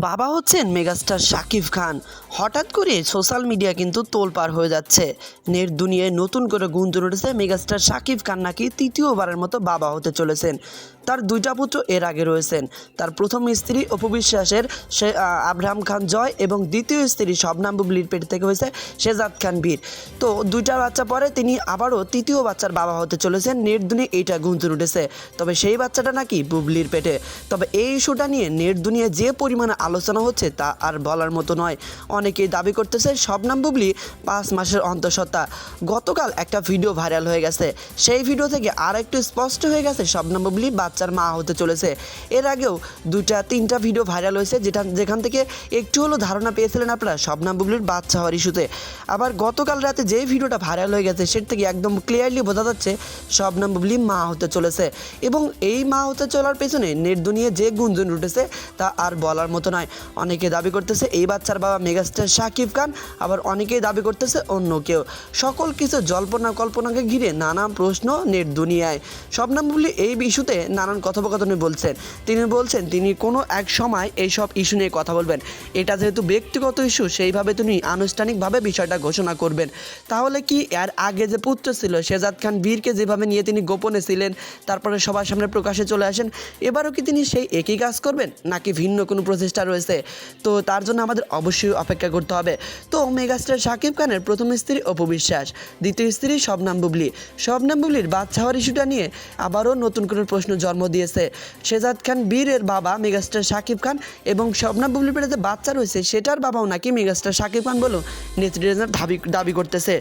বাবা হচ্ছেন মেগাস্টার শাকিব খান। হঠাৎ করে সোশ্যাল মিডিয়া কিন্তু তোলপাড় হয়ে যাচ্ছে। নেট দুনিয়ায় নতুন করে গুঞ্জন উঠেছে মেগাস্টার শাকিব খান নাকি তৃতীয়বারের মতো বাবা হতে চলেছেন। তার দুইটা পুত্র এর আগে রয়েছেন। তার প্রথম স্ত্রী অপু বিশ্বাসের আব্রাহাম খান জয় এবং দ্বিতীয় স্ত্রী শবনাম বুবলির পেট থেকে হয়েছে শেজাদ খান বীর। তো দুইটা বাচ্চা পরে তিনি আবারও তৃতীয় বাচ্চার বাবা হতে চলেছেন। নেট দুনিয়ায় এইটা গুঞ্জন উঠেছে। তবে সেই বাচ্চাটা নাকি বুবলির পেটে। তবে এই ইস্যুটা নিয়ে নেট দুনিয়ায় যে পরিমাণে আলোচনা হচ্ছে তা আর বলার মতো নয়। অনেকেই দাবি করতেছে শবনাম বুবলি 5 মাসের অন্তঃসত্ত্বা। গতকাল একটা ভিডিও ভাইরাল হয়ে গেছে। সেই ভিডিও থেকে আর একটু স্পষ্ট হয়ে গেছে শবনাম বুবলি বাচ্চার মা হতে চলেছে। এর আগেও 2-3টা ভিডিও ভাইরাল হয়েছে যেখান থেকে একটু হলেও ধারণা পেয়েছিলেন আপনারা শবনাম বুবলির বাচ্চা হওয়ার ইস্যুতে। আবার গতকাল রাতে যেই ভিডিওটা ভাইরাল হয়ে গেছে সেটা থেকে একদম ক্লিয়ারলি বোঝা যাচ্ছে শবনাম বুবলি মা হতে চলেছে। এবং এই মা হতে চলার পেছনে নেট দুনিয়ায় যে গুঞ্জন উঠেছে তা আর বলার মতো নয়। অনেকে দাবি করতেছে এই বাচ্চার বাবা মেগাস্টার শাকিব খান, আবার অনেকেই দাবি করতেছে অন্য কেউ। সকল কিছু জল্পনা কল্পনাকে ঘিরে নানা প্রশ্ন নেট দুনিয়ায়। শবনাম বুবলি এই ইস্যুতে নানান কথোপকথনে বলছেন। তিনি বলছেন তিনি কোনো এক সময় এইসব ইস্যু নিয়ে কথা বলবেন। এটা যেহেতু ব্যক্তিগত ইস্যু সেইভাবে তিনি আনুষ্ঠানিকভাবে বিষয়টা ঘোষণা করবেন। তাহলে কি এর আগে যে পুত্র ছিল শেজাদ খান বীরকে যেভাবে নিয়ে তিনি গোপনে ছিলেন, তারপরে সবার সামনে প্রকাশে চলে আসেন, এবারও কি তিনি সেই একই কাজ করবেন নাকি ভিন্ন কোনো প্রচেষ্টা রয়েছে? তো তার জন্য আমাদের অবশ্যই অপেক্ষা করতে হবে। তো মেগাস্টার শাকিব খানের প্রথম স্ত্রী অপু বিশ্বাস, দ্বিতীয় স্ত্রী শবনাম বুবলি। শবনাম বুবলির বাচ্চা হওয়ার ইস্যুটা নিয়ে আবারও নতুন করে প্রশ্ন জন্ম দিয়েছে। শেজাদ খান বীরের বাবা মেগাস্টার শাকিব খান এবং শবনাম বুবলির পেটে যে বাচ্চা রয়েছে সেটার বাবাও নাকি মেগাস্টার শাকিব খান বলেও নেটিজেনরা দাবি করতেছে।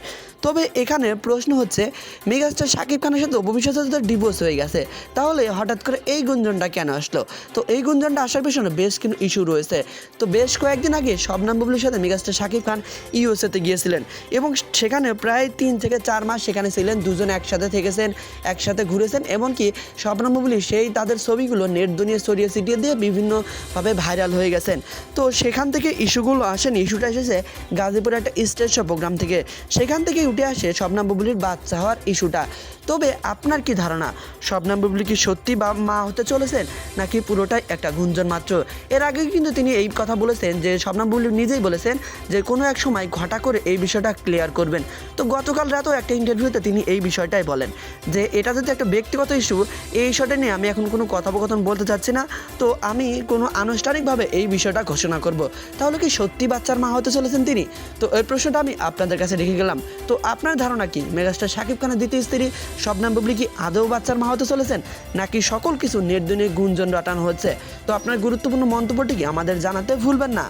তবে এখানে প্রশ্ন হচ্ছে মেগাস্টার শাকিব খানের সাথে অপু বিশ্বাসের তো ডিভোর্স হয়ে গেছে, তাহলে হঠাৎ করে এই গুঞ্জনটা কেন আসলো? তো এই গুঞ্জনটা আসার পেছনে বেশ কিছু ইস্যু রয়েছে। তো বেশ কয়েকদিন আগে শবনাম বুবলির সাথে মেগাস্টার শাকিব খান ইউএসএতে গিয়েছিলেন এবং সেখানে প্রায় 3 থেকে 4 মাস সেখানে ছিলেন। দুজনে একসাথে থেকেছেন, একসাথে ঘুরেছেন। এমনকি শবনাম বুবলি সেই তাদের ছবিগুলো নেট দুনিয়া ছড়িয়ে ছিটিয়ে দিয়ে বিভিন্নভাবে ভাইরাল হয়ে গেছেন। তো সেখান থেকে ইস্যুগুলো আসেন। ইস্যুটা এসেছে গাজীপুরে একটা স্টেজ শো প্রোগ্রাম থেকে। সেখান থেকে উঠে আসে শবনাম বুবলির বাচ্চা হওয়ার ইস্যুটা। তবে আপনার কি ধারণা শবনাম বুবলি কি সত্যি মা হতে চলেছেন নাকি পুরোটাই একটা গুঞ্জন মাত্র? এর আগে কিন্তু তিনি এই কথা বলেছেন যে শবনাম বুবলি নিজেই বলেছেন যে কোনো এক সময় ঘটা করে এই বিষয়টা ক্লিয়ার করবেন। তো গতকাল রাতেও একটা ইন্টারভিউতে তিনি এই বিষয়টাই বলেন যে এটা যদি একটা ব্যক্তিগত ইস্যু, এই ইস্যুটা নিয়ে আমি এখন কোনো কথোপকথন বলতে চাচ্ছি না। তো আমি কোনো আনুষ্ঠানিকভাবে এই বিষয়টা ঘোষণা করব। তাহলে কি সত্যি বাচ্চার মা হতে চলেছেন তিনি? তো এই প্রশ্নটা আমি আপনাদের কাছে রেখে গেলাম। তো আপনার ধারণা কি মেগাস্টার শাকিব খানের দ্বিতীয় স্ত্রী শবনাম বুবলি কি আদৌ বাচ্চার মা হতে চলেছেন নাকি সকল কিছু নেট দুনিয়ায় গুঞ্জন রটানো হচ্ছে? তো আপনার গুরুত্বপূর্ণ মন্তব্যটি কি আমাদের জানাতে ভুলবেন না।